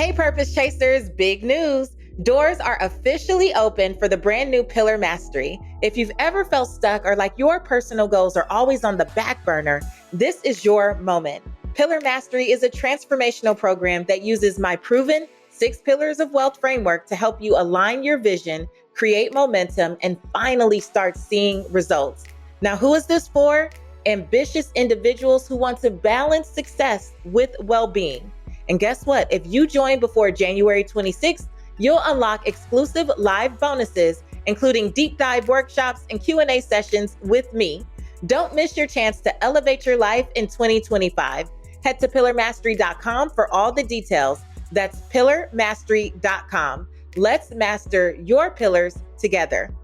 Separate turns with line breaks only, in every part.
Hey, Purpose Chasers, big news. Doors are officially open for the brand new Pillar Mastery. If you've ever felt stuck or like your personal goals are always on the back burner, this is your moment. Pillar Mastery is a transformational program that uses my proven 6 Pillars of Wealth framework to help you align your vision, create momentum, and finally start seeing results. Now, who is this for? Ambitious individuals who want to balance success with well-being. And guess what? If you join before January 26th, you'll unlock exclusive live bonuses, including deep dive workshops and Q&A sessions with me. Don't miss your chance to elevate your life in 2025. Head to pillarmastery.com for all the details. That's pillarmastery.com. Let's master your pillars together.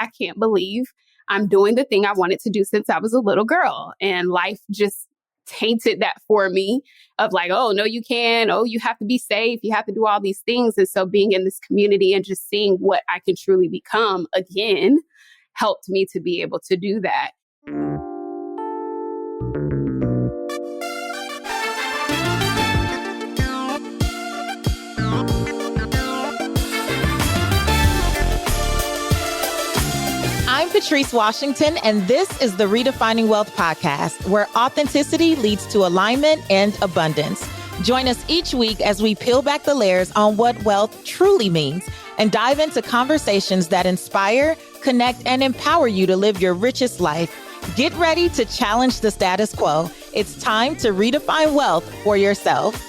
I can't believe I'm doing the thing I wanted to do since I was a little girl, and life just tainted that for me of like, oh, no, you can. Oh, you have to be safe. You have to do all these things. And so being in this community and just seeing what I can truly become again helped me to be able to do that.
I'm Patrice Washington, and this is the Redefining Wealth podcast, where authenticity leads to alignment and abundance. Join us each week as we peel back the layers on what wealth truly means and dive into conversations that inspire, connect, and empower you to live your richest life. Get ready to challenge the status quo. It's time to redefine wealth for yourself.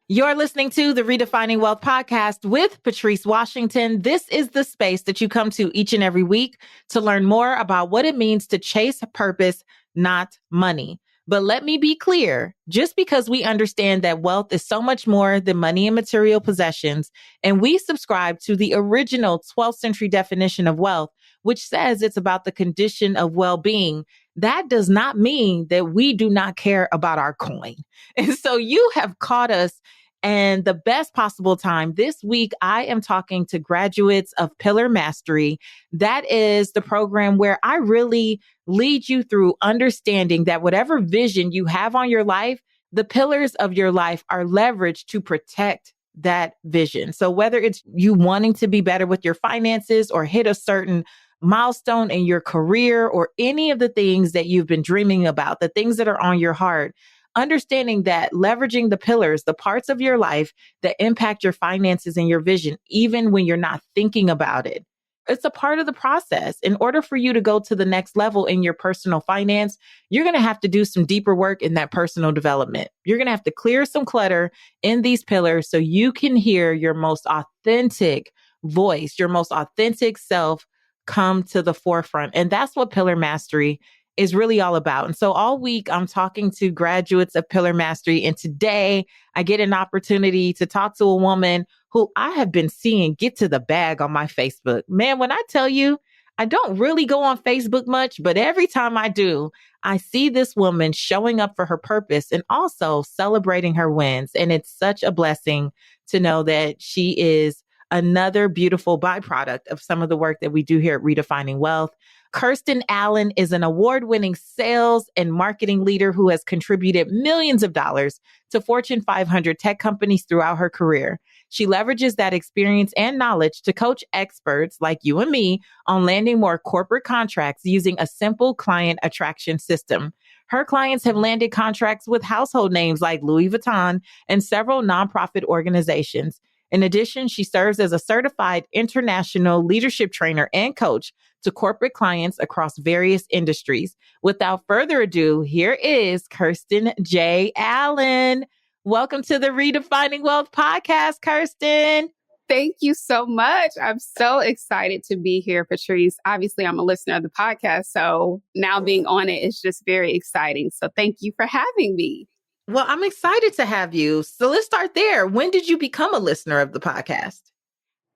You're listening to the Redefining Wealth podcast with Patrice Washington. This is the space that you come to each and every week to learn more about what it means to chase purpose, not money. But let me be clear, just because we understand that wealth is so much more than money and material possessions, and we subscribe to the original 12th century definition of wealth, which says it's about the condition of well-being, that does not mean that we do not care about our coin. And so you have caught us and the best possible time. This week, I am talking to graduates of Pillar Mastery. That is the program where I really lead you through understanding that whatever vision you have on your life, the pillars of your life are leveraged to protect that vision. So whether it's you wanting to be better with your finances or hit a certain milestone in your career or any of the things that you've been dreaming about, the things that are on your heart, understanding that leveraging the pillars, the parts of your life that impact your finances and your vision, even when you're not thinking about it, it's a part of the process. In order for you to go to the next level in your personal finance, you're going to have to do some deeper work in that personal development. You're going to have to clear some clutter in these pillars so you can hear your most authentic voice, your most authentic self come to the forefront. And that's what Pillar Mastery is really all about. And so all week I'm talking to graduates of Pillar Mastery. And today I get an opportunity to talk to a woman who I have been seeing get to the bag on my Facebook. Man, when I tell you, I don't really go on Facebook much, but every time I do, I see this woman showing up for her purpose and also celebrating her wins. And it's such a blessing to know that she is another beautiful byproduct of some of the work that we do here at Redefining Wealth. Kirstyn Allen is an award-winning sales and marketing leader who has contributed millions of dollars to Fortune 500 tech companies throughout her career. She leverages that experience and knowledge to coach experts like you and me on landing more corporate contracts using a simple client attraction system. Her clients have landed contracts with household names like Louis Vuitton and several nonprofit organizations. In addition, she serves as a certified international leadership trainer and coach to corporate clients across various industries. Without further ado, here is Kirstyn J. Allen. Welcome to the Redefining Wealth podcast, Kirstyn.
Thank you so much. I'm so excited to be here, Patrice. Obviously, I'm a listener of the podcast, so now being on it is just very exciting. So thank you for having me.
Well, I'm excited to have you. So let's start there. When did you become a listener of the podcast?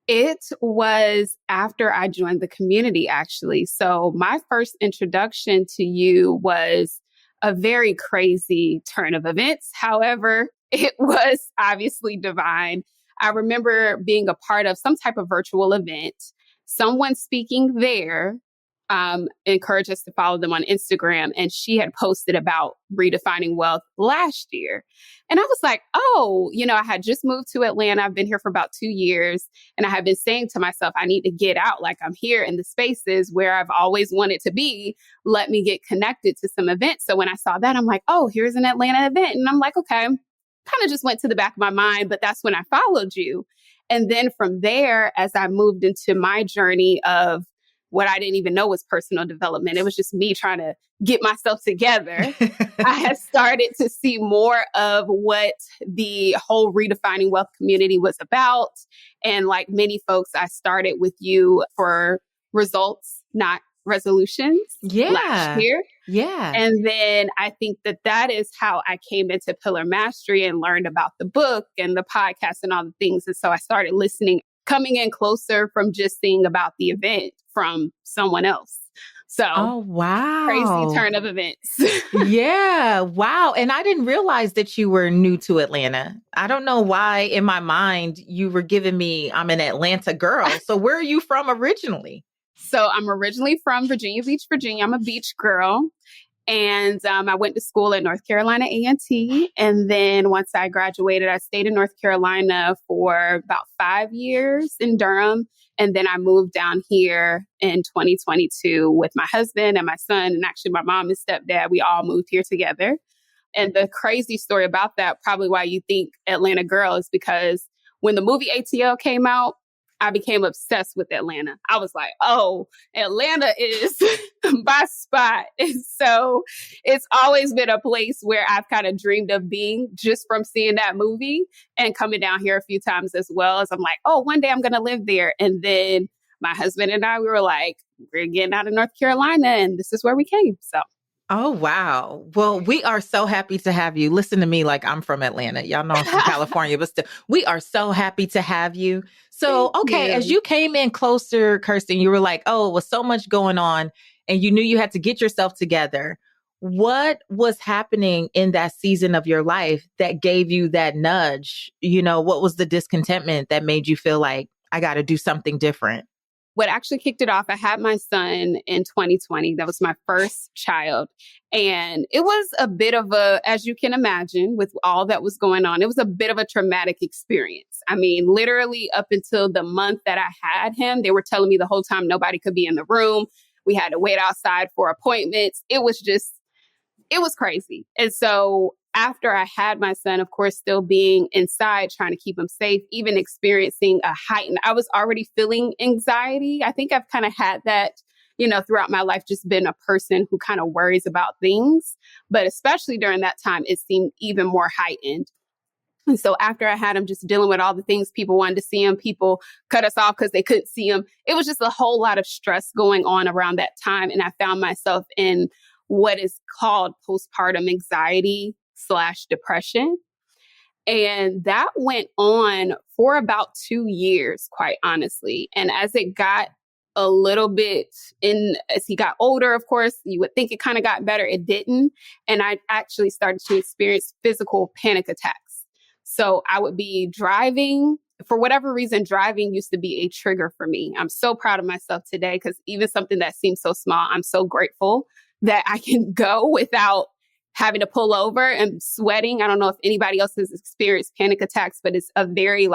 It was after I joined the community, actually. So my first introduction to you was a very crazy turn of events. However, it was obviously divine. I remember being a part of some type of virtual event, someone speaking there, encouraged us to follow them on Instagram. And she had posted about redefining wealth last year. And I was like, oh, I had just moved to Atlanta. I've been here for about 2 years. And I had been saying to myself, I need to get out. Like, I'm here in the spaces where I've always wanted to be. Let me get connected to some events. So when I saw that, I'm like, oh, here's an Atlanta event. And I'm like, okay, kind of just went to the back of my mind. But that's when I followed you. And then from there, as I moved into my journey of what I didn't even know was personal development, it was just me trying to get myself together. I had started to see more of what the whole Redefining Wealth community was about. And like many folks, I started with you for results, not resolutions last year.
Yeah.
And then I think that is how I came into Pillar Mastery and learned about the book and the podcast and all the things. And so I started listening, coming in closer from just seeing about the event from someone else. So,
oh, wow.
Crazy turn of events.
Yeah. Wow. And I didn't realize that you were new to Atlanta. I don't know why in my mind you were giving me, I'm an Atlanta girl. So where are you from originally?
So I'm originally from Virginia Beach, Virginia. I'm a beach girl. And I went to school at North Carolina A&T. And then once I graduated, I stayed in North Carolina for about 5 years in Durham. And then I moved down here in 2022 with my husband and my son, and actually my mom and stepdad. We all moved here together. And the crazy story about that, probably why you think Atlanta girl, is because when the movie ATL came out, I became obsessed with Atlanta. I was like, oh, Atlanta is my spot. And so it's always been a place where I've kind of dreamed of being just from seeing that movie and coming down here a few times as well. As I'm like, oh, one day I'm going to live there. And then my husband and I, we were like, we're getting out of North Carolina and this is where we came. So.
Oh, wow. Well, we are so happy to have you. Listen to me like I'm from Atlanta. Y'all know I'm from California, but still, we are so happy to have you. So, okay, as you came in closer, Kirstyn, you were like, oh, it was so much going on and you knew you had to get yourself together. What was happening in that season of your life that gave you that nudge? What was the discontentment that made you feel like I got to do something different?
What actually kicked it off, I had my son in 2020. That was my first child. And it was a bit of as you can imagine, with all that was going on, it was a bit of a traumatic experience. I mean, literally up until the month that I had him, they were telling me the whole time nobody could be in the room. We had to wait outside for appointments. It was crazy. And so after I had my son, of course, still being inside, trying to keep him safe, even experiencing I was already feeling anxiety. I think I've kind of had that, throughout my life, just been a person who kind of worries about things. But especially during that time, it seemed even more heightened. And so after I had him, just dealing with all the things people wanted to see him, people cut us off because they couldn't see him. It was just a whole lot of stress going on around that time. And I found myself in what is called postpartum anxiety / depression. And that went on for about 2 years, quite honestly. And as it got a little bit as he got older, of course, you would think it kind of got better. It didn't. And I actually started to experience physical panic attacks. So I would be driving. For whatever reason, driving used to be a trigger for me. I'm so proud of myself today because even something that seems so small, I'm so grateful that I can go without having to pull over and sweating. I don't know if anybody else has experienced panic attacks, but it's a very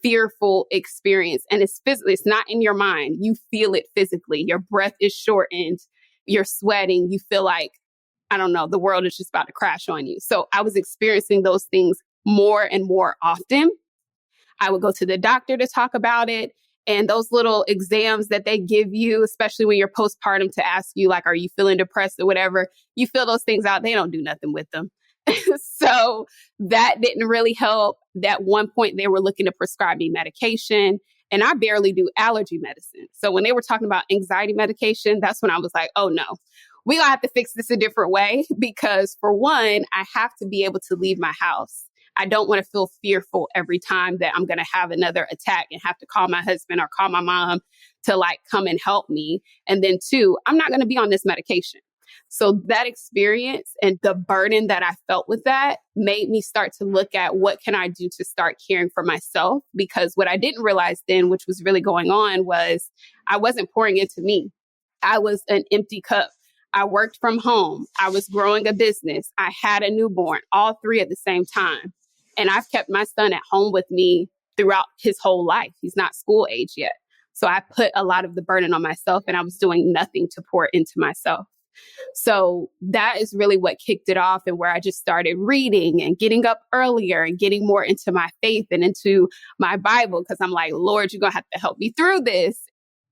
fearful experience. And it's physically, it's not in your mind. You feel it physically. Your breath is shortened. You're sweating. You feel like, I don't know, the world is just about to crash on you. So I was experiencing those things more and more often. I would go to the doctor to talk about it. And those little exams that they give you, especially when you're postpartum, to ask you, are you feeling depressed or whatever, you fill those things out. They don't do nothing with them. So that didn't really help. At one point, they were looking to prescribe me medication, and I barely do allergy medicine. So when they were talking about anxiety medication, that's when I was like, oh no, we're going to have to fix this a different way, because for one, I have to be able to leave my house. I don't want to feel fearful every time that I'm going to have another attack and have to call my husband or call my mom to come and help me. And then two, I'm not going to be on this medication. So that experience and the burden that I felt with that made me start to look at what can I do to start caring for myself? Because what I didn't realize then, which was really going on, was I wasn't pouring into me. I was an empty cup. I worked from home. I was growing a business. I had a newborn, all three at the same time. And I've kept my son at home with me throughout his whole life. He's not school age yet. So I put a lot of the burden on myself, and I was doing nothing to pour into myself. So that is really what kicked it off, and where I just started reading and getting up earlier and getting more into my faith and into my Bible, because I'm like, Lord, you're going to have to help me through this.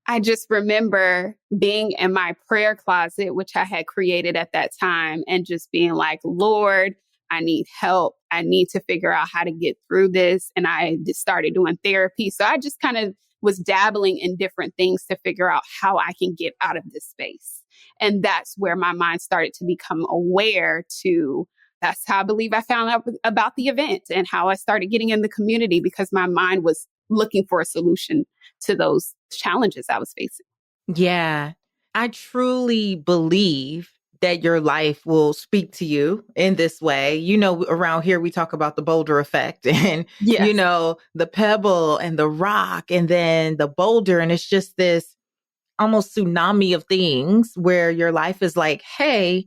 I just remember being in my prayer closet, which I had created at that time, and just being like, Lord, I need help. I need to figure out how to get through this. And I just started doing therapy. So I just kind of was dabbling in different things to figure out how I can get out of this space. And that's where my mind started to become aware to, that's how I believe I found out about the event and how I started getting in the community, because my mind was looking for a solution to those challenges I was facing.
Yeah, I truly believe that your life will speak to you in this way. You know, around here, we talk about the boulder effect and,
Yes.
you know, the pebble and the rock and then the boulder. And it's just this almost tsunami of things where your life is like, hey,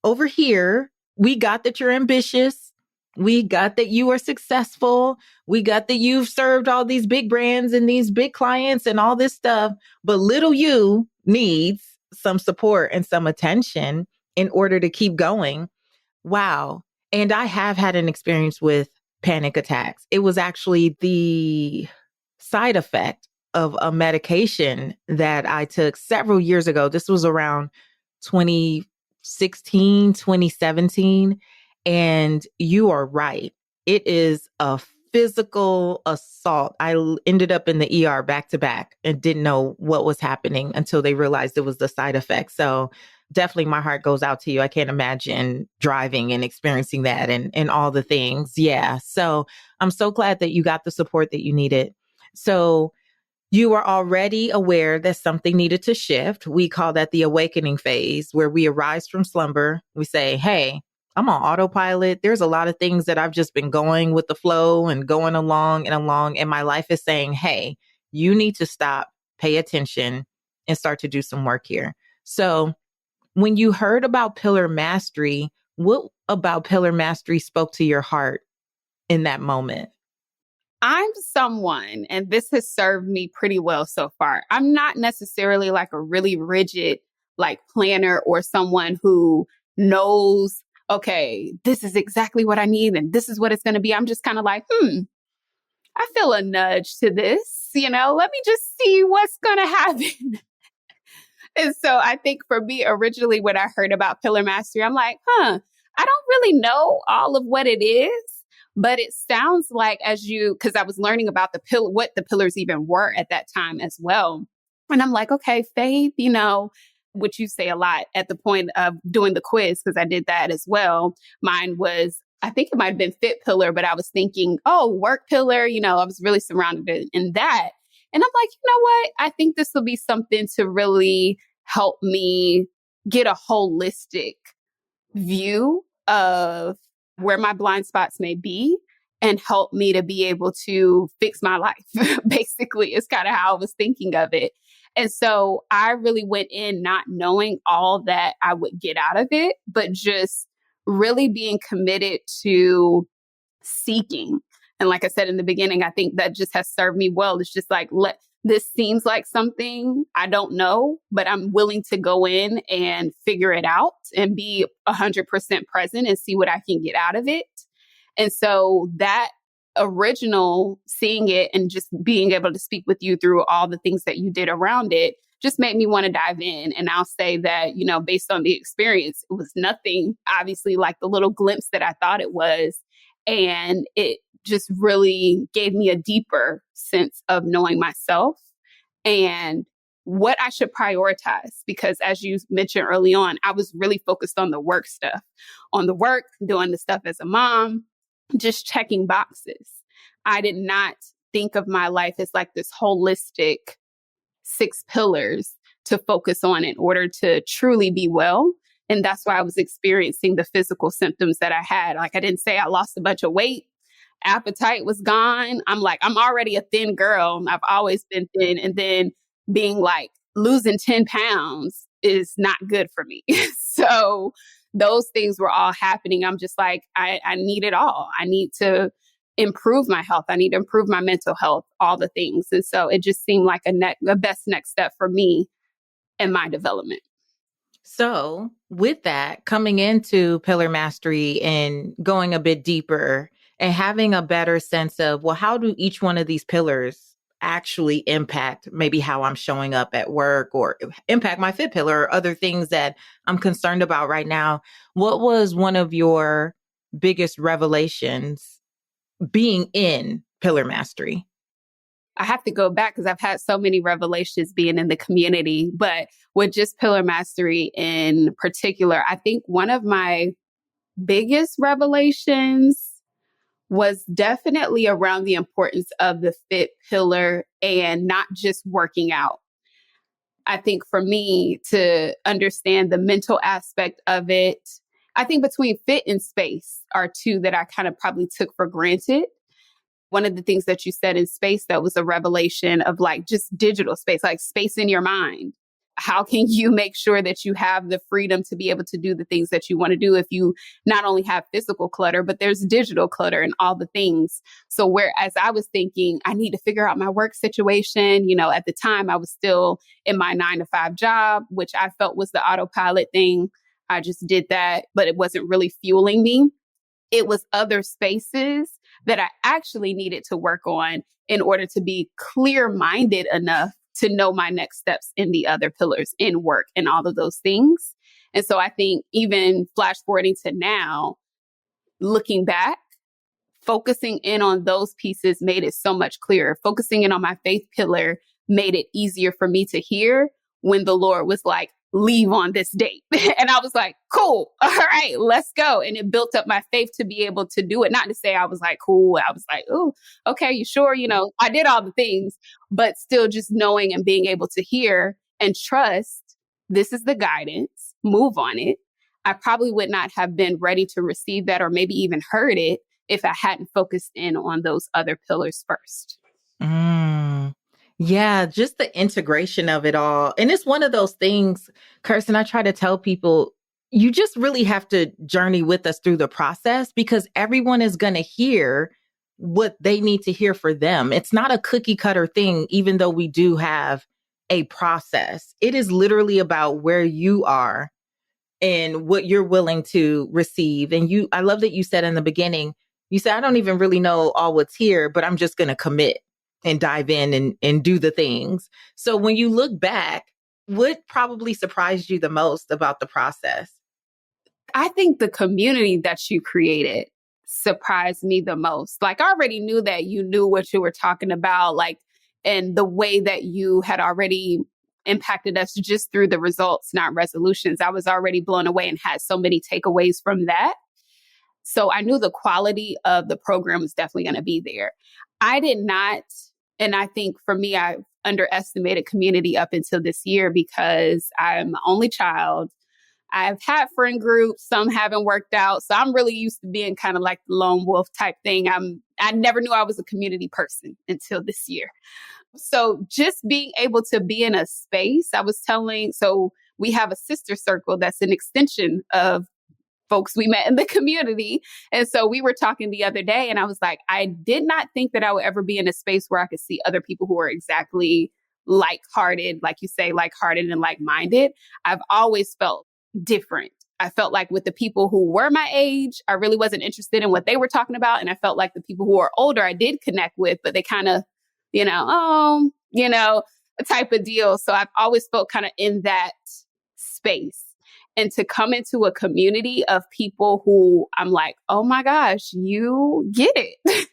over here, we got that you're ambitious. We got that you are successful. We got that you've served all these big brands and these big clients and all this stuff. But little you needs some support and some attention in order to keep going. Wow. And I have had an experience with panic attacks. It was actually the side effect of a medication that I took several years ago. This was around 2016, 2017. And you are right. It is a physical assault. Ended up in the ER back to back and didn't know what was happening until they realized it was the side effect. So definitely my heart goes out to you. I can't imagine driving and experiencing that and all the things. Yeah. So I'm so glad that you got the support that you needed. So you were already aware that something needed to shift. We call that the awakening phase, where we arise from slumber. We say, hey, I'm on autopilot. There's a lot of things that I've just been going with the flow and going along and along. And my life is saying, hey, you need to stop, pay attention, and start to do some work here. So when you heard about Pillar Mastery, what about Pillar Mastery spoke to your heart in that moment?
I'm someone, and this has served me pretty well so far. I'm not necessarily like a really rigid like planner or someone who knows, okay, this is exactly what I need and this is what it's going to be. I'm just kind of like, I feel a nudge to this, let me just see what's going to happen. And so I think for me, originally, when I heard about Pillar Mastery, I'm like, I don't really know all of what it is. But it sounds like because I was learning about what the pillars even were at that time as well. And I'm like, okay, faith, which you say a lot at the point of doing the quiz, because I did that as well. Mine was, I think it might have been fit pillar, but I was thinking, work pillar, I was really surrounded in that. And I'm like, you know what? I think this will be something to really help me get a holistic view of where my blind spots may be and help me to be able to fix my life. Basically, is kind of how I was thinking of it. And so I really went in not knowing all that I would get out of it, but just really being committed to seeking. And like I said in the beginning, I think that just has served me well. It's just like, this seems like something I don't know, but I'm willing to go in and figure it out and be 100% present and see what I can get out of it. And so that original seeing it and just being able to speak with you through all the things that you did around it just made me want to dive in. And I'll say that, based on the experience, it was nothing, obviously, like the little glimpse that I thought it was. And it just really gave me a deeper sense of knowing myself and what I should prioritize. Because as you mentioned early on, I was really focused on the work stuff, doing the stuff as a mom, just checking boxes. I did not think of my life as like this holistic 6 pillars to focus on in order to truly be well. And that's why I was experiencing the physical symptoms that I had. Like, I didn't say I lost a bunch of weight. Appetite was gone. I'm like, I'm already a thin girl. I've always been thin. And then being like losing 10 pounds is not good for me. So those things were all happening. I'm just like, I need it all. I need to improve my health. I need to improve my mental health, all the things. And so it just seemed like the best next step for me and my development.
So with that, coming into Pillar Mastery and going a bit deeper and having a better sense of, well, how do each one of these pillars actually impact maybe how I'm showing up at work or impact my fit pillar or other things that I'm concerned about right now? What was one of your biggest revelations being in Pillar Mastery?
I have to go back because I've had so many revelations being in the community, but with just Pillar Mastery in particular, I think one of my biggest revelations was definitely around the importance of the fit pillar and not just working out. I think for me to understand the mental aspect of it, I think between fit and space are two that I kind of probably took for granted. One of the things that you said in space that was a revelation of like just digital space, like space in your mind. How can you make sure that you have the freedom to be able to do the things that you want to do if you not only have physical clutter, but there's digital clutter and all the things. So whereas I was thinking, I need to figure out my work situation, at the time I was still in my 9-to-5 job, which I felt was the autopilot thing. I just did that, but it wasn't really fueling me. It was other spaces that I actually needed to work on in order to be clear-minded enough to know my next steps in the other pillars in work and all of those things. And so I think even flash forwarding to now, looking back, focusing in on those pieces made it so much clearer. Focusing in on my faith pillar made it easier for me to hear when the Lord was like, leave on this date. And I was like, cool. All right, let's go. And it built up my faith to be able to do it. Not to say I was like, cool. I was like, oh, okay, you sure? I did all the things, but still just knowing and being able to hear and trust this is the guidance, move on it. I probably would not have been ready to receive that or maybe even heard it if I hadn't focused in on those other pillars first.
Yeah, just the integration of it all. And it's one of those things, Kirstyn, I try to tell people, you just really have to journey with us through the process because everyone is going to hear what they need to hear for them. It's not a cookie cutter thing, even though we do have a process. It is literally about where you are and what you're willing to receive. And I love that you said in the beginning, you said, I don't even really know all what's here, but I'm just going to commit and dive in and do the things. So when you look back, what probably surprised you the most about the process?
I think the community that you created surprised me the most. Like I already knew that you knew what you were talking about, and the way that you had already impacted us just through the results, not resolutions. I was already blown away and had so many takeaways from that. So I knew the quality of the program was definitely going to be there. I did not, and I think for me, I underestimated community up until this year because I'm the only child. I've had friend groups, some haven't worked out. So I'm really used to being kind of like the lone wolf type thing. I never knew I was a community person until this year. So just being able to be in a space, so we have a sister circle that's an extension of folks we met in the community. And so we were talking the other day and I was like, I did not think that I would ever be in a space where I could see other people who are exactly like-hearted, like you say, like-hearted and like-minded. I've always felt different. I felt like with the people who were my age, I really wasn't interested in what they were talking about. And I felt like the people who are older, I did connect with, but they kind of, a type of deal. So I've always felt kind of in that space. And to come into a community of people who I'm like, oh my gosh, you get it.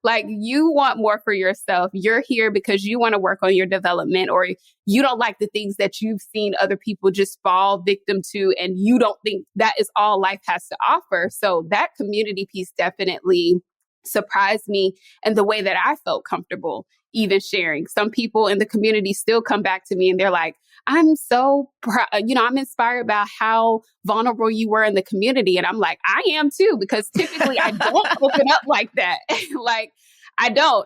Like you want more for yourself. You're here because you want to work on your development, or you don't like the things that you've seen other people just fall victim to. And you don't think that is all life has to offer. So that community piece definitely surprised me and the way that I felt comfortable even sharing. Some people in the community still come back to me and they're like, I'm so proud, I'm inspired by how vulnerable you were in the community. And I'm like, I am too, because typically I don't open up like that.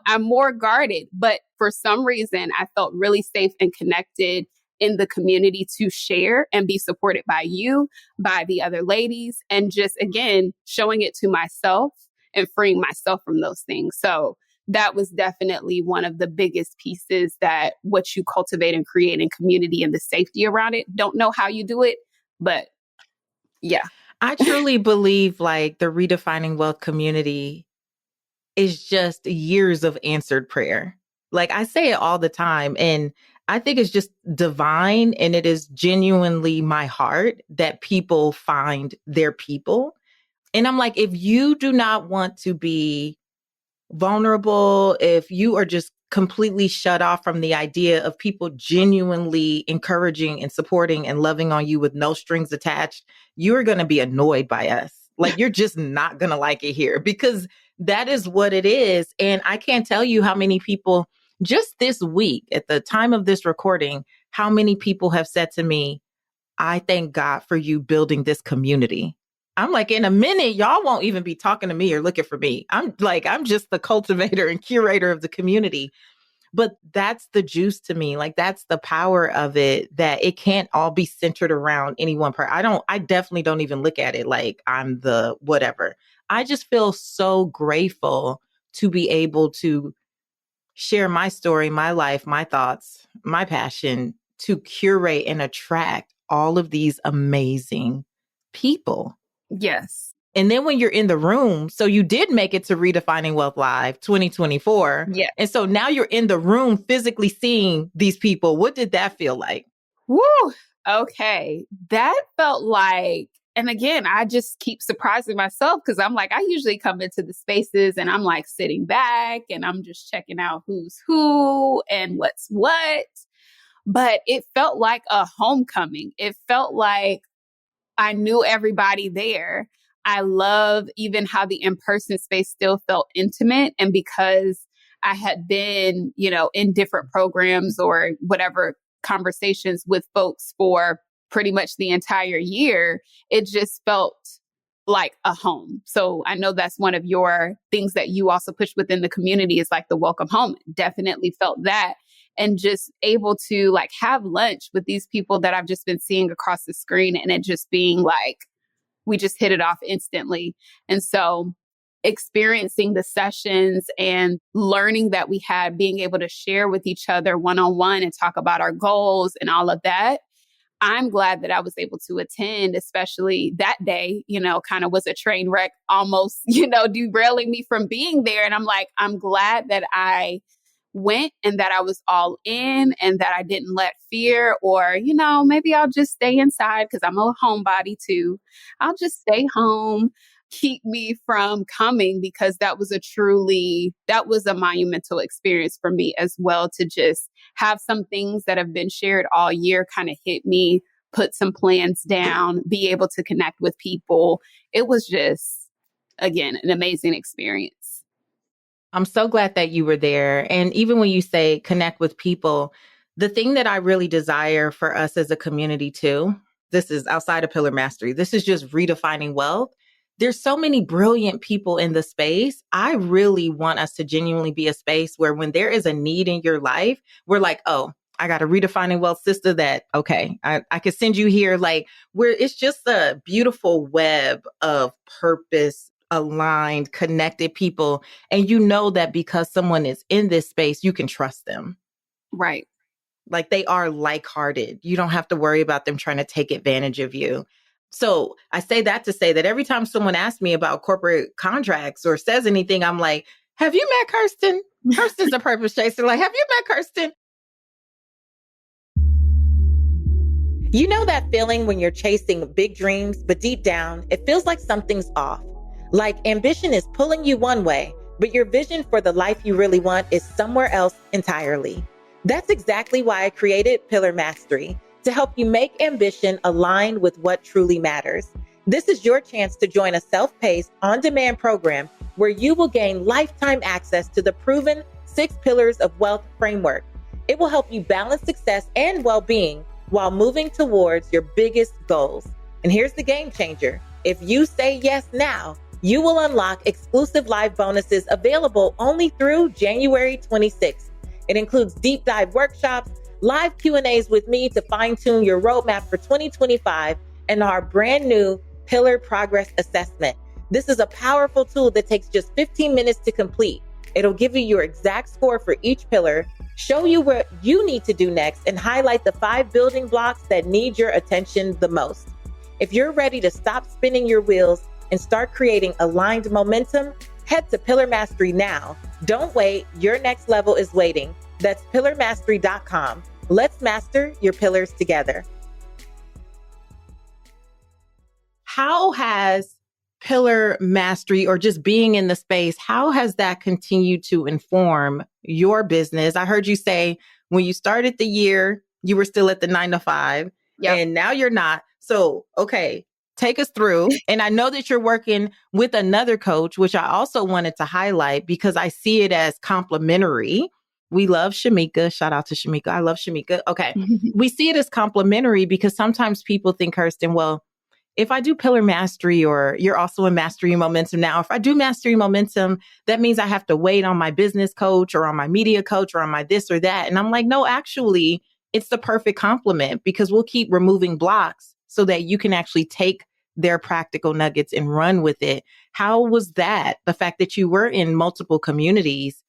I'm more guarded, but for some reason I felt really safe and connected in the community to share and be supported by you, by the other ladies, and just, again, showing it to myself and freeing myself from those things. So that was definitely one of the biggest pieces, that what you cultivate and create in community and the safety around it. Don't know how you do it, but yeah.
I truly believe like the Redefining Wealth community is just years of answered prayer. Like I say it all the time, and I think it's just divine, and it is genuinely my heart that people find their people. And I'm like, if you do not want to be vulnerable, if you are just completely shut off from the idea of people genuinely encouraging and supporting and loving on you with no strings attached, you are going to be annoyed by us. Like you're just not going to like it here, because that is what it is. And I can't tell you how many people just this week at the time of this recording, how many people have said to me, I thank God for you building this community. I'm like, in a minute, y'all won't even be talking to me or looking for me. I'm just the cultivator and curator of the community. But that's the juice to me. Like, that's the power of it, that it can't all be centered around any one person. I definitely don't even look at it like I'm the whatever. I just feel so grateful to be able to share my story, my life, my thoughts, my passion, to curate and attract all of these amazing people.
Yes.
And then when you're in the room, so you did make it to Redefining Wealth Live 2024.
Yeah.
And so now you're in the room physically seeing these people. What did that feel like?
Woo. Okay. That felt like, and again, I just keep surprising myself, because I'm like, I usually come into the spaces and I'm like sitting back and I'm just checking out who's who and what's what. But it felt like a homecoming. It felt like I knew everybody there. I love even how the in-person space still felt intimate. And because I had been, in different programs or whatever conversations with folks for pretty much the entire year, it just felt like a home. So I know that's one of your things that you also push within the community, is like the welcome home. Definitely felt that. And just able to like have lunch with these people that I've just been seeing across the screen, and it just being like, we just hit it off instantly. And so experiencing the sessions and learning that we had, being able to share with each other one-on-one and talk about our goals and all of that, I'm glad that I was able to attend, especially that day, kind of was a train wreck, almost, derailing me from being there. And I'm like, I'm glad that I went and that I was all in, and that I didn't let fear or, maybe I'll just stay inside because I'm a homebody too. I'll just stay home, keep me from coming, because that was a monumental experience for me as well, to just have some things that have been shared all year kind of hit me, put some plans down, be able to connect with people. It was just, again, an amazing experience.
I'm so glad that you were there. And even when you say connect with people, the thing that I really desire for us as a community too, this is outside of Pillar Mastery, this is just redefining wealth. There's so many brilliant people in the space. I really want us to genuinely be a space where when there is a need in your life, we're like, oh, I got a Redefining Wealth sister that, okay, I could send you here. Like, where it's just a beautiful web of purpose, aligned, connected people. And you know that because someone is in this space, you can trust them.
Right.
Like they are like-hearted. You don't have to worry about them trying to take advantage of you. So I say that to say that every time someone asks me about corporate contracts or says anything, I'm like, have you met Kirstyn? Kirstyn's a purpose chaser. Like, have you met Kirstyn? You know that feeling when you're chasing big dreams, but deep down, it feels like something's off. Like ambition is pulling you one way, but your vision for the life you really want is somewhere else entirely. That's exactly why I created Pillar Mastery, to help you make ambition align with what truly matters. This is your chance to join a self-paced, on-demand program where you will gain lifetime access to the proven 6 Pillars of Wealth framework. It will help you balance success and well-being while moving towards your biggest goals. And here's the game changer. If you say yes now, you will unlock exclusive live bonuses available only through January 26th. It includes deep dive workshops, live Q&As with me to fine-tune your roadmap for 2025, and our brand new Pillar Progress Assessment. This is a powerful tool that takes just 15 minutes to complete. It'll give you your exact score for each pillar, show you what you need to do next, and highlight the 5 building blocks that need your attention the most. If you're ready to stop spinning your wheels and start creating aligned momentum, head to Pillar Mastery now. Don't wait, your next level is waiting. That's pillarmastery.com. Let's master your pillars together. How has pillar mastery, or just being in the space, how has that continued to inform your business? I heard you say when you started the year, you were still at the 9 to 5, and now you're not. So, okay, take us through. And I know that you're working with another coach, which I also wanted to highlight because I see it as complementary. We love Shamika. Shout out to Shamika. I love Shamika. Okay. We see it as complementary because sometimes people think, Kirstyn, well, if I do pillar mastery, or you're also in mastery momentum now, if I do mastery momentum, that means I have to wait on my business coach or on my media coach or on my this or that. And I'm like, no, actually, it's the perfect complement, because we'll keep removing blocks so that you can actually take their practical nuggets and run with it. How was that? The fact that you were in multiple communities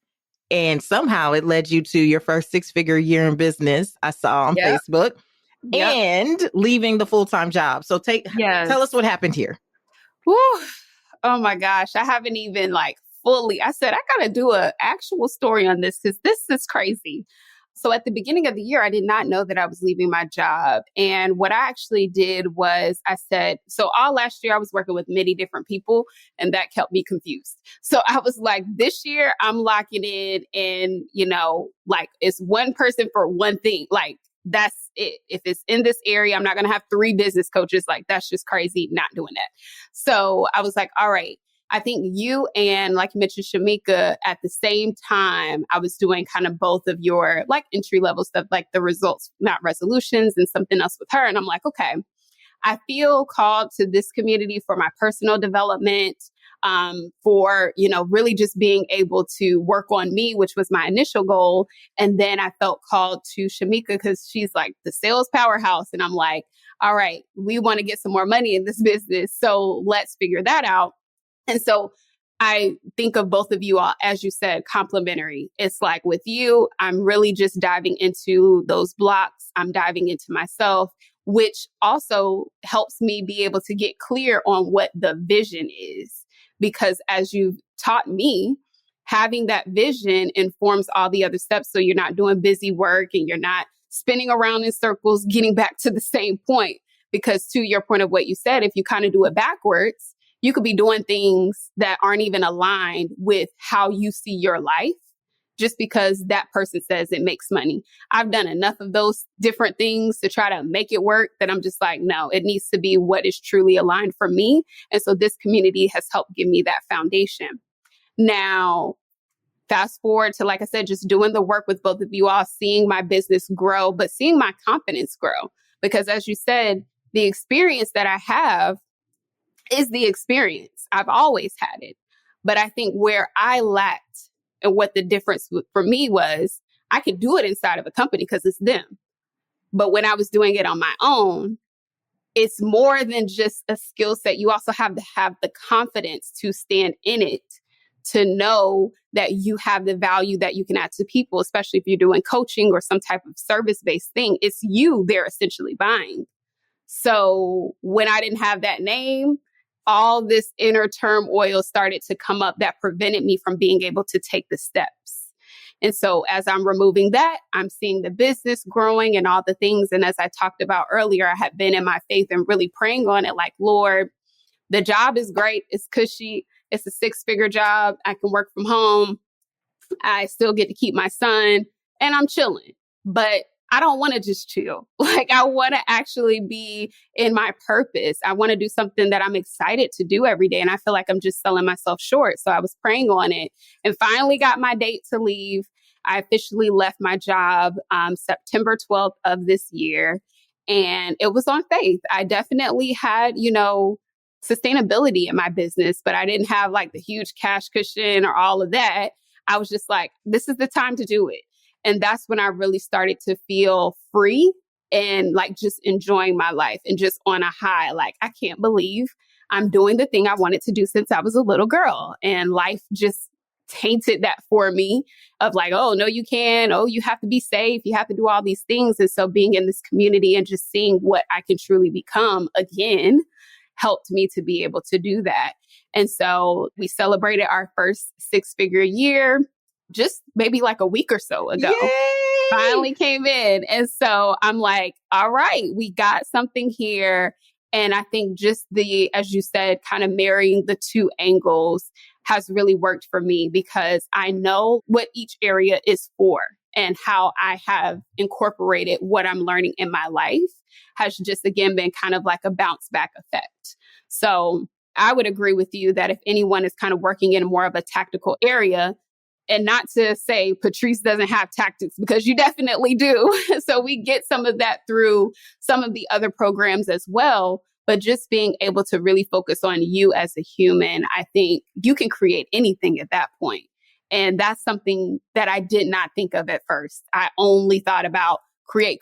and somehow it led you to your first 6-figure year in business, I saw on Facebook. And leaving the full-time job. So tell us what happened here.
Whew. Oh my gosh. I haven't even fully, I said, I got to do an actual story on this because this is crazy. So at the beginning of the year, I did not know that I was leaving my job. And what I actually did was I said, so all last year I was working with many different people, and that kept me confused. So I was like, this year I'm locking in, and, it's one person for one thing. That's it. If it's in this area, I'm not going to have 3 business coaches. That's just crazy. Not doing that. So I was like, all right, I think you and, like you mentioned, Shamika, at the same time, I was doing kind of both of your entry level stuff, like the results, not resolutions, and something else with her. And I'm like, okay, I feel called to this community for my personal development, for, really just being able to work on me, which was my initial goal. And then I felt called to Shamika because she's like the sales powerhouse. And I'm like, all right, we want to get some more money in this business. So let's figure that out. And so I think of both of you all, as you said, complementary. It's like with you, I'm really just diving into those blocks. I'm diving into myself, which also helps me be able to get clear on what the vision is. Because as you've taught me, having that vision informs all the other steps. So you're not doing busy work and you're not spinning around in circles, getting back to the same point. Because to your point of what you said, if you kind of do it backwards, you could be doing things that aren't even aligned with how you see your life, just because that person says it makes money. I've done enough of those different things to try to make it work that I'm just like, no, it needs to be what is truly aligned for me. And so this community has helped give me that foundation. Now, fast forward to, like I said, just doing the work with both of you all, seeing my business grow, but seeing my confidence grow. Because as you said, the experience that I have is the experience. I've always had it. But I think where I lacked, and what the difference for me was, I could do it inside of a company because it's them. But when I was doing it on my own, it's more than just a skill set. You also have to have the confidence to stand in it, to know that you have the value that you can add to people, especially if you're doing coaching or some type of service-based thing. It's you they're essentially buying. So when I didn't have that name, all this inner turmoil started to come up that prevented me from being able to take the steps. And so as I'm removing that, I'm seeing the business growing and all the things. And as I talked about earlier, I had been in my faith and really praying on it, like, Lord, the job is great. It's cushy. It's a 6-figure job. I can work from home. I still get to keep my son, and I'm chilling. But I don't want to just chill. I want to actually be in my purpose. I want to do something that I'm excited to do every day. And I feel like I'm just selling myself short. So I was praying on it and finally got my date to leave. I officially left my job September 12th of this year. And it was on faith. I definitely had, sustainability in my business, but I didn't have the huge cash cushion or all of that. I was just like, this is the time to do it. And that's when I really started to feel free and like just enjoying my life and just on a high. Like, I can't believe I'm doing the thing I wanted to do since I was a little girl. And life just tainted that for me of like, oh, no, you can. Oh, you have to be safe. You have to do all these things. And so being in this community and just seeing what I can truly become again helped me to be able to do that. And so we celebrated our first 6-figure year just maybe like a week or so ago.
Yay!
Finally came in. And so I'm like, all right, we got something here. And I think just as you said, kind of marrying the two angles has really worked for me because I know what each area is for and how I have incorporated what I'm learning in my life has just, again, been kind of like a bounce back effect. So I would agree with you that if anyone is kind of working in more of a tactical area, and not to say Patrice doesn't have tactics, because you definitely do. So we get some of that through some of the other programs as well. But just being able to really focus on you as a human, I think you can create anything at that point. And that's something that I did not think of at first. I only thought about create.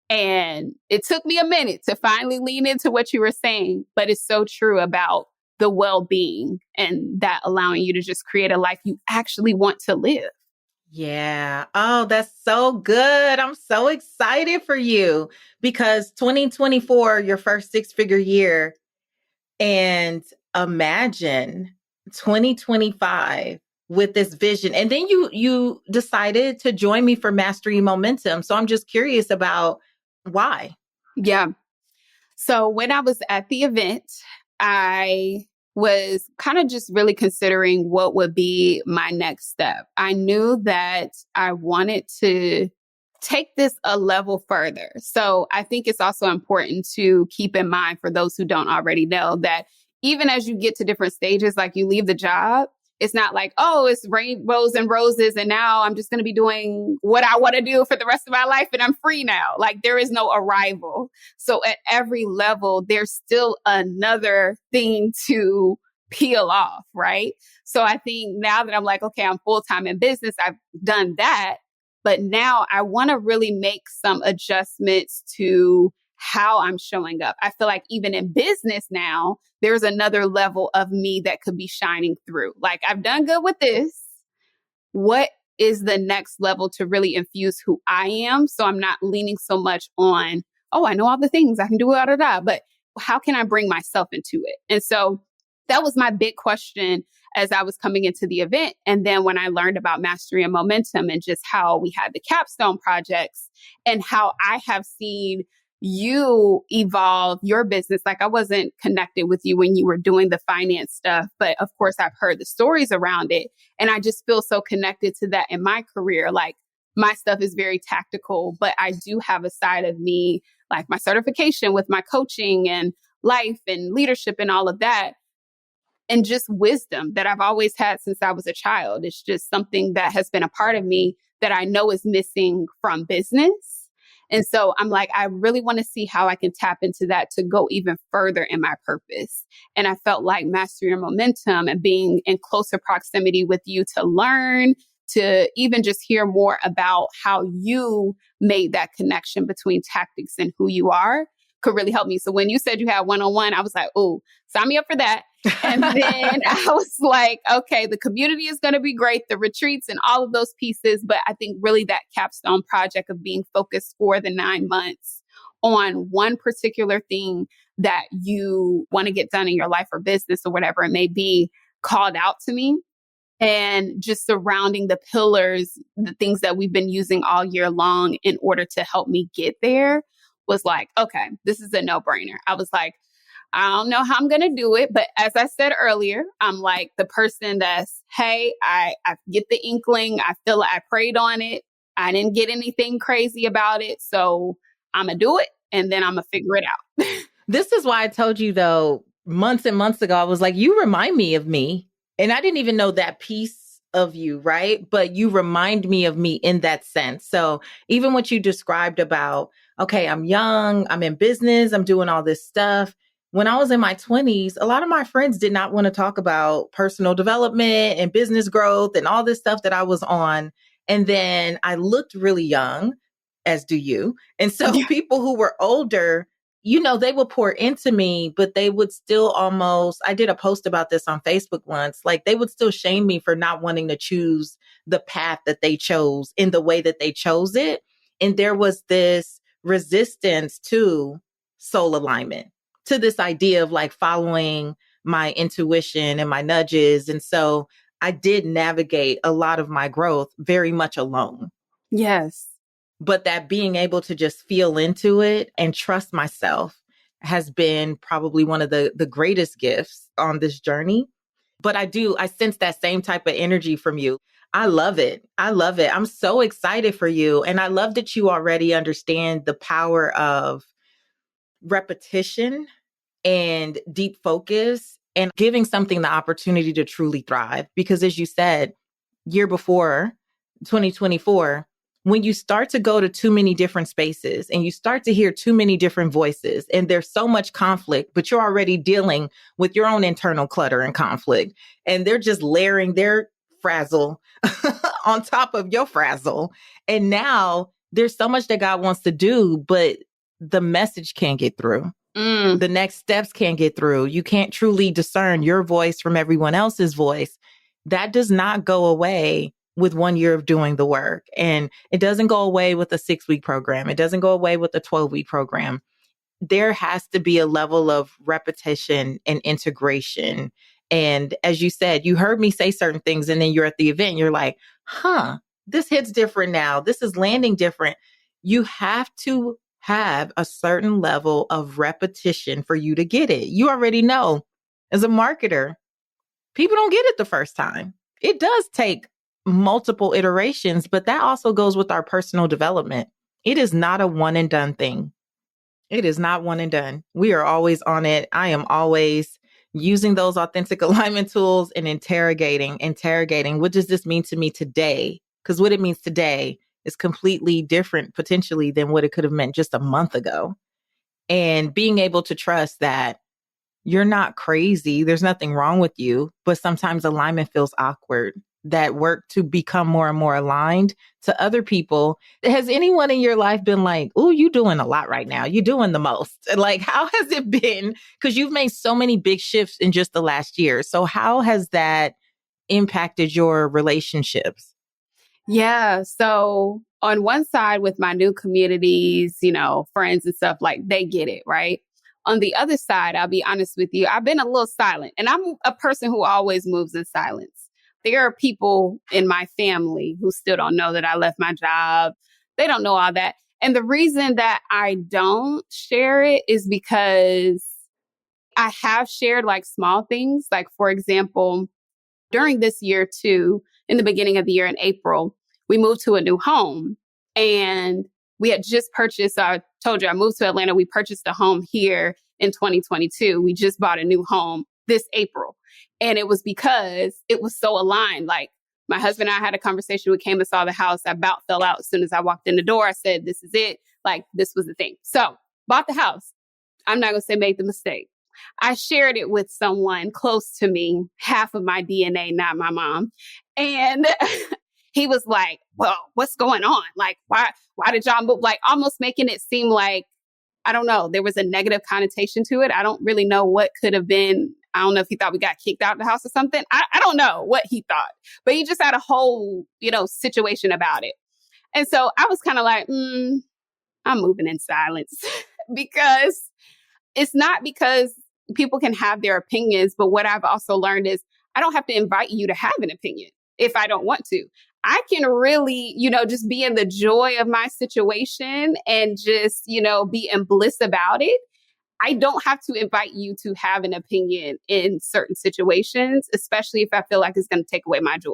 And it took me a minute to finally lean into what you were saying. But it's so true about the well-being and that allowing you to just create a life you actually want to live.
Yeah. Oh, that's so good. I'm so excited for you because 2024, your first 6-figure year, and imagine 2025 with this vision. And then you decided to join me for Mastery Momentum. So I'm just curious about why.
Yeah. So when I was at the event, I was kind of just really considering what would be my next step. I knew that I wanted to take this a level further. So I think it's also important to keep in mind for those who don't already know that even as you get to different stages, like you leave the job, it's not like, oh, it's rainbows and roses and now I'm just going to be doing what I want to do for the rest of my life and I'm free now. Like there is no arrival. So at every level, there's still another thing to peel off, right? So I think now that I'm like, okay, I'm full-time in business, I've done that. But now I want to really make some adjustments to how I'm showing up. I feel like even in business now, there's another level of me that could be shining through. Like I've done good with this. What is the next level to really infuse who I am? So I'm not leaning so much on, oh, I know all the things I can do, but how can I bring myself into it? And so that was my big question as I was coming into the event. And then when I learned about Mastery and Momentum and just how we had the capstone projects and how I have seen you evolve your business. Like I wasn't connected with you when you were doing the finance stuff, but of course I've heard the stories around it. And I just feel so connected to that in my career. Like my stuff is very tactical, but I do have a side of me, like my certification with my coaching and life and leadership and all of that. And just wisdom that I've always had since I was a child. It's just something that has been a part of me that I know is missing from business. And so I'm like, I really want to see how I can tap into that to go even further in my purpose. And I felt like Mastery and Momentum and being in closer proximity with you to learn, to even just hear more about how you made that connection between tactics and who you are could really help me. So when you said you had one-on-one, I was like, oh, sign me up for that. And then I was like, okay, the community is going to be great, the retreats and all of those pieces. But I think really that capstone project of being focused for the 9 months on one particular thing that you want to get done in your life or business or whatever it may be called out to me. And just surrounding the pillars, the things that we've been using all year long in order to help me get there was like, okay, this is a no-brainer. I was like, I don't know how I'm going to do it. But as I said earlier, I'm like the person that's, hey, I get the inkling. I feel like I prayed on it. I didn't get anything crazy about it. So I'm going to do it and then I'm going to figure it out.
This is why I told you though, months and months ago, I was like, you remind me of me. And I didn't even know that piece of you, right? But you remind me of me in that sense. So even what you described about, okay, I'm young, I'm in business, I'm doing all this stuff. When I was in my 20s, a lot of my friends did not want to talk about personal development and business growth and all this stuff that I was on. And then I looked really young, as do you. And so people who were older, they would pour into me, but they would still I did a post about this on Facebook once, like they would still shame me for not wanting to choose the path that they chose in the way that they chose it. And there was this resistance to soul alignment, to this idea of like following my intuition and my nudges. And so I did navigate a lot of my growth very much alone.
Yes.
But that being able to just feel into it and trust myself has been probably one of the greatest gifts on this journey. But I sense that same type of energy from you. I love it. I love it. I'm so excited for you. And I love that you already understand the power of repetition and deep focus and giving something the opportunity to truly thrive. Because as you said, year before, 2024, when you start to go to too many different spaces and you start to hear too many different voices and there's so much conflict, but you're already dealing with your own internal clutter and conflict, and they're just layering their frazzle on top of your frazzle. And now there's so much that God wants to do, but the message can't get through. The next steps can't get through. You can't truly discern your voice from everyone else's voice. That does not go away with 1 year of doing the work. And it doesn't go away with a 6-week program. It doesn't go away with a 12-week program. There has to be a level of repetition and integration. And as you said, you heard me say certain things, and then you're at the event, and you're like, this hits different now. This is landing different. You have to have a certain level of repetition for you to get it. You already know, as a marketer, people don't get it the first time. It does take multiple iterations, but that also goes with our personal development. It is not a one and done thing. It is not one and done. We are always on it. I am always using those authentic alignment tools and interrogating, what does this mean to me today? Because what it means today is completely different potentially than what it could have meant just a month ago. And being able to trust that you're not crazy, there's nothing wrong with you, but sometimes alignment feels awkward. That work to become more and more aligned to other people. Has anyone in your life been like, oh, you're doing a lot right now. You're doing the most. Like, how has it been? Because you've made so many big shifts in just the last year. So how has that impacted your relationships?
Yeah. So on one side with my new communities, friends and stuff, like they get it, right? On the other side, I'll be honest with you, I've been a little silent, and I'm a person who always moves in silence. There are people in my family who still don't know that I left my job. They don't know all that. And the reason that I don't share it is because I have shared like small things. Like, for example, during this year too, in the beginning of the year in April, we moved to a new home, and we had just purchased, I told you I moved to Atlanta. We purchased a home here in 2022. We just bought a new home this April. And it was because it was so aligned. Like, my husband and I had a conversation. We came and saw the house. I about fell out as soon as I walked in the door. I said, this is it. Like, this was the thing. So bought the house. I'm not going to say made the mistake. I shared it with someone close to me, half of my DNA, not my mom. And he was like, well, what's going on? Like, why did y'all move? Like, almost making it seem like, I don't know, there was a negative connotation to it. I don't really know what could have been. I don't know if he thought we got kicked out of the house or something. I don't know what he thought, but he just had a whole, situation about it. And so I was kind of like, I'm moving in silence because it's not because people can have their opinions, but what I've also learned is I don't have to invite you to have an opinion if I don't want to. I can really, just be in the joy of my situation and just, be in bliss about it. I don't have to invite you to have an opinion in certain situations, especially if I feel like it's going to take away my joy.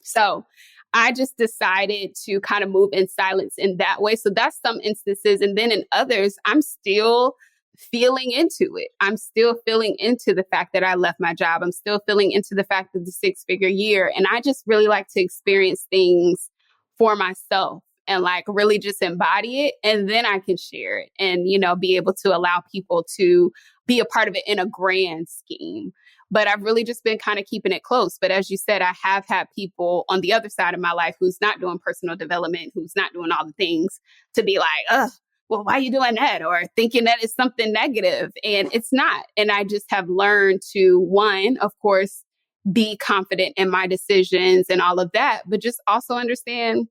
So I just decided to kind of move in silence in that way. So that's some instances. And then in others, I'm still feeling into it. I'm still feeling into the fact that I left my job. I'm still feeling into the fact of the 6-figure year. And I just really like to experience things for myself and like really just embody it. And then I can share it and, be able to allow people to be a part of it in a grand scheme. But I've really just been kind of keeping it close. But as you said, I have had people on the other side of my life who's not doing personal development, who's not doing all the things, to be like, well, why are you doing that? Or thinking that it's something negative. And it's not. And I just have learned to, one, of course, be confident in my decisions and all of that, but just also understand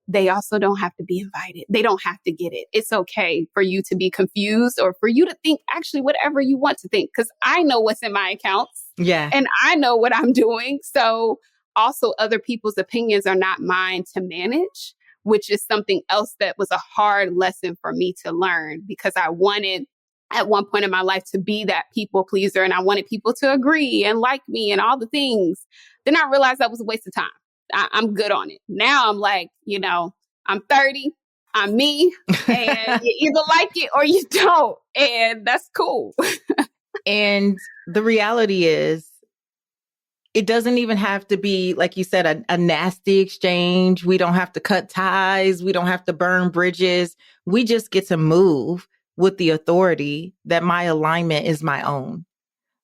they also don't have to be invited. They don't have to get it. It's okay for you to be confused or for you to think actually whatever you want to think, because I know what's in my accounts.
Yeah.
And I know what I'm doing. So also other people's opinions are not mine to manage, which is something else that was a hard lesson for me to learn, because I wanted at one point in my life to be that people pleaser and I wanted people to agree and like me and all the things. Then I realized that was a waste of time. I'm good on it. Now I'm like, I'm 30, I'm me, and you either like it or you don't. And that's cool.
And the reality is, it doesn't even have to be, like you said, a nasty exchange. We don't have to cut ties. We don't have to burn bridges. We just get to move with the authority that my alignment is my own.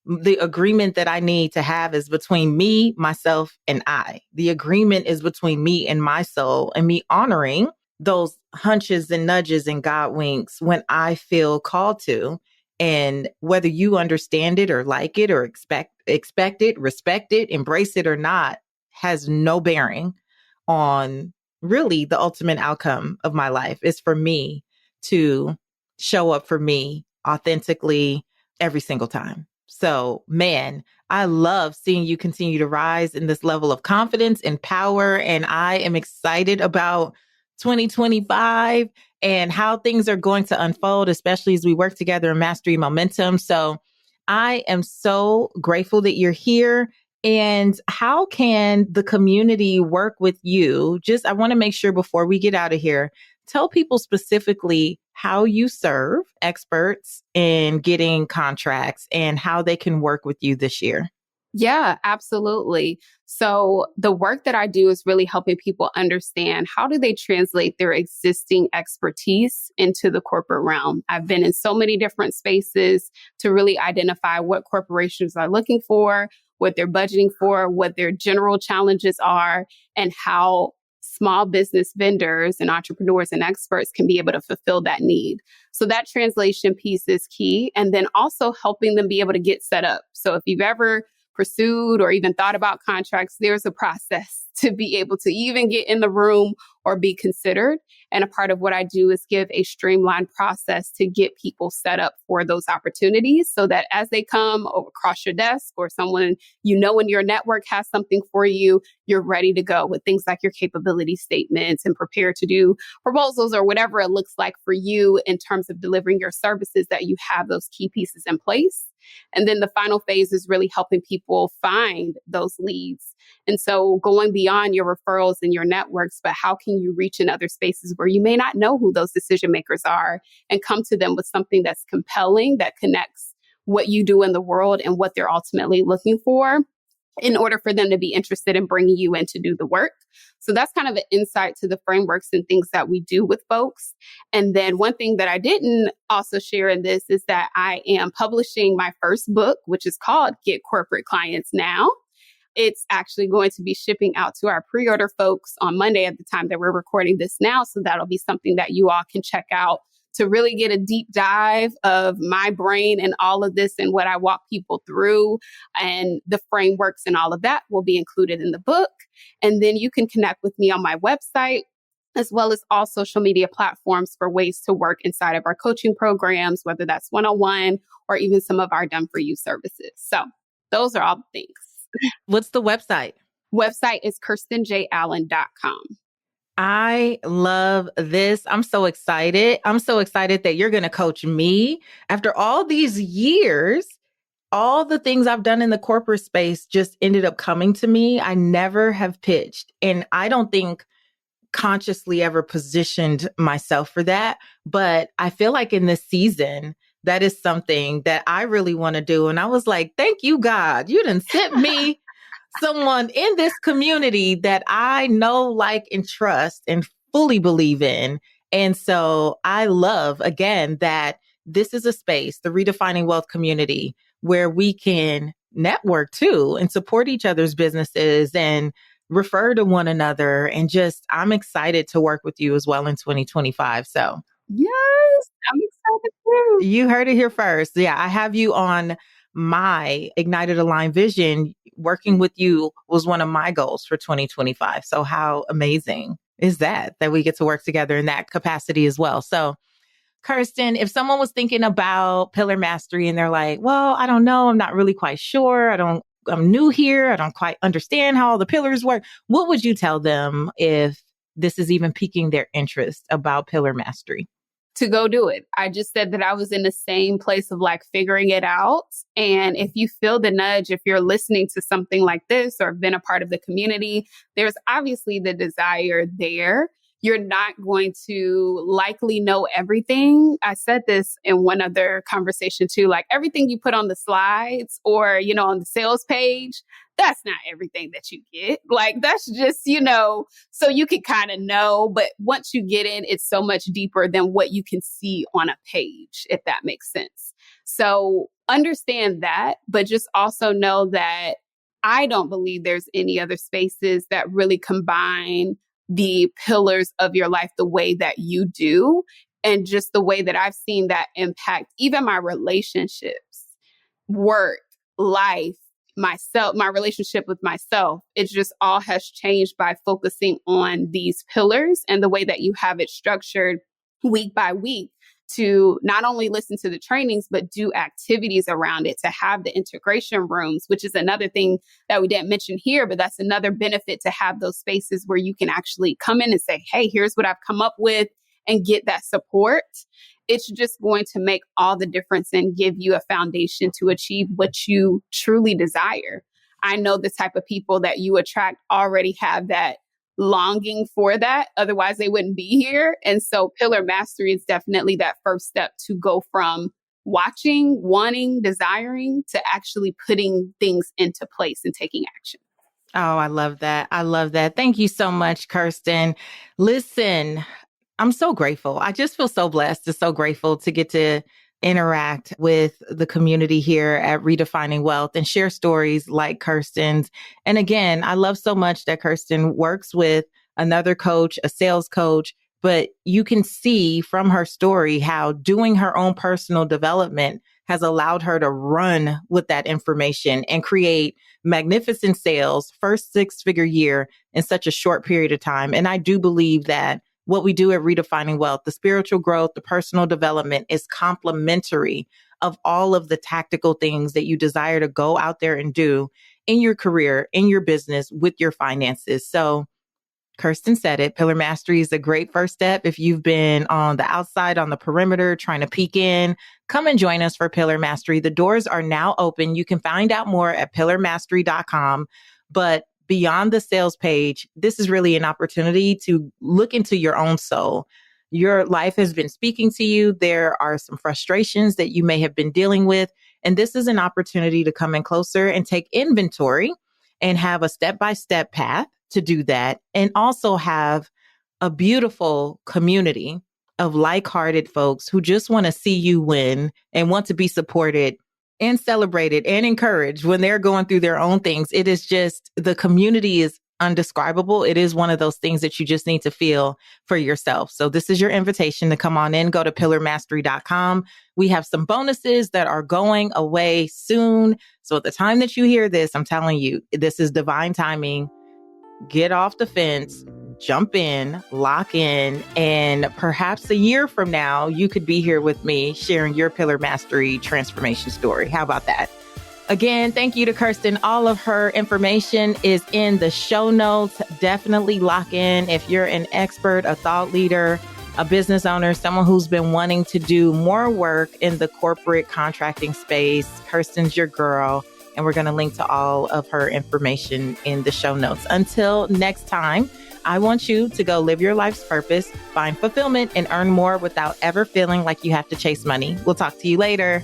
The agreement that I need to have is between me, myself, and I. The agreement is between me and my soul, and me honoring those hunches and nudges and God winks when I feel called to. And whether you understand it or like it or expect it, respect it, embrace it or not, has no bearing on really the ultimate outcome of my life. Is for me to show up for me authentically every single time. So, man, I love seeing you continue to rise in this level of confidence and power. And I am excited about 2025 and how things are going to unfold, especially as we work together in Mastery Momentum. So I am so grateful that you're here. And how can the community work with you? I want to make sure before we get out of here, tell people specifically how you serve experts in getting contracts and how they can work with you this year.
Yeah, absolutely. So the work that I do is really helping people understand how do they translate their existing expertise into the corporate realm. I've been in so many different spaces to really identify what corporations are looking for, what they're budgeting for, what their general challenges are, and how small business vendors and entrepreneurs and experts can be able to fulfill that need. So that translation piece is key. And then also helping them be able to get set up. So if you've ever pursued or even thought about contracts, there's a process to be able to even get in the room or be considered. And a part of what I do is give a streamlined process to get people set up for those opportunities so that as they come across your desk or someone in your network has something for you, you're ready to go with things like your capability statements and prepare to do proposals or whatever it looks like for you in terms of delivering your services, that you have those key pieces in place. And then the final phase is really helping people find those leads. And so going beyond your referrals and your networks, but how can you reach in other spaces where you may not know who those decision makers are and come to them with something that's compelling, that connects what you do in the world and what they're ultimately looking for, in order for them to be interested in bringing you in to do the work. So that's kind of an insight to the frameworks and things that we do with folks. And then one thing that I didn't also share in this is that I am publishing my first book, which is called Get Corporate Clients Now. It's actually going to be shipping out to our pre-order folks on Monday at the time that we're recording this now. So that'll be something that you all can check out to really get a deep dive of my brain and all of this and what I walk people through, and the frameworks and all of that will be included in the book. And then you can connect with me on my website, as well as all social media platforms for ways to work inside of our coaching programs, whether that's one-on-one or even some of our done-for-you services. So those are all the things.
What's the website?
Website is kirstynjallen.com.
I love this. I'm so excited. I'm so excited that you're going to coach me. After all these years, all the things I've done in the corporate space just ended up coming to me. I never have pitched, and I don't think consciously ever positioned myself for that. But I feel like in this season, that is something that I really want to do. And I was like, thank you, God. You done sent me someone in this community that I know, like, and trust. And fully believe in. And so I love, again, that this is a space, the Redefining Wealth community, where we can network too and support each other's businesses and refer to one another. And just, I'm excited to work with you as well in 2025. So
Yes, I'm excited too.
you heard it here first. Yeah, I have you on my Ignited Aligned Vision. Working with you was one of my goals for 2025. So how amazing is that we get to work together in that capacity as well. So Kirstyn, if someone was thinking about Pillar Mastery and they're like, well, I don't know, I'm not really quite sure. I'm new here. I don't quite understand how all the pillars work. What would you tell them if this is even piquing their interest about Pillar Mastery?
To go do it. I just said that I was in the same place of like figuring it out. And if you feel the nudge, if you're listening to something like this or been a part of the community, there's obviously the desire there. You're not going to likely know everything. I said this in one other conversation too, like everything you put on the slides or, on the sales page, that's not everything that you get. Like that's just, so you can kind of know, but once you get in, it's so much deeper than what you can see on a page, if that makes sense. So understand that, but just also know that I don't believe there's any other spaces that really combine the pillars of your life the way that you do. And just the way that I've seen that impact even my relationships, work, life, myself, my relationship with myself. It just all has changed by focusing on these pillars and the way that you have it structured week by week to not only listen to the trainings, but do activities around it, to have the integration rooms, which is another thing that we didn't mention here, but that's another benefit to have those spaces where you can actually come in and say, hey, here's what I've come up with and get that support. It's just going to make all the difference and give you a foundation to achieve what you truly desire. I know the type of people that you attract already have that longing for that. Otherwise, they wouldn't be here. And so Pillar Mastery is definitely that first step to go from watching, wanting, desiring to actually putting things into place and taking action.
Oh, I love that. I love that. Thank you so much, Kirstyn. Listen, I'm so grateful. I just feel so blessed and so grateful to get to interact with the community here at Redefining Wealth and share stories like Kirstyn's. And again, I love so much that Kirstyn works with another coach, a sales coach, but you can see from her story how doing her own personal development has allowed her to run with that information and create magnificent sales, first six-figure year in such a short period of time. And I do believe that what we do at Redefining Wealth, the spiritual growth, the personal development is complementary of all of the tactical things that you desire to go out there and do in your career, in your business, with your finances. So Kirstyn said it, Pillar Mastery is a great first step. If you've been on the outside, on the perimeter, trying to peek in, come and join us for Pillar Mastery. The doors are now open. You can find out more at pillarmastery.com. But beyond the sales page, this is really an opportunity to look into your own soul. Your life has been speaking to you. There are some frustrations that you may have been dealing with. And this is an opportunity to come in closer and take inventory and have a step-by-step path to do that. And also have a beautiful community of like-hearted folks who just want to see you win and want to be supported and celebrated and encouraged when they're going through their own things. It is just, the community is undescribable. It is one of those things that you just need to feel for yourself. So this is your invitation to come on in, go to pillarmastery.com. We have some bonuses that are going away soon. So at the time that you hear this, I'm telling you, this is divine timing. Get off the fence, jump in, lock in, and perhaps a year from now, you could be here with me sharing your Pillar Mastery transformation story. How about that? Again, thank you to Kirstyn. All of her information is in the show notes. Definitely lock in if you're an expert, a thought leader, a business owner, someone who's been wanting to do more work in the corporate contracting space. Kirstyn's your girl. And we're going to link to all of her information in the show notes. Until next time, I want you to go live your life's purpose, find fulfillment, and earn more without ever feeling like you have to chase money. We'll talk to you later.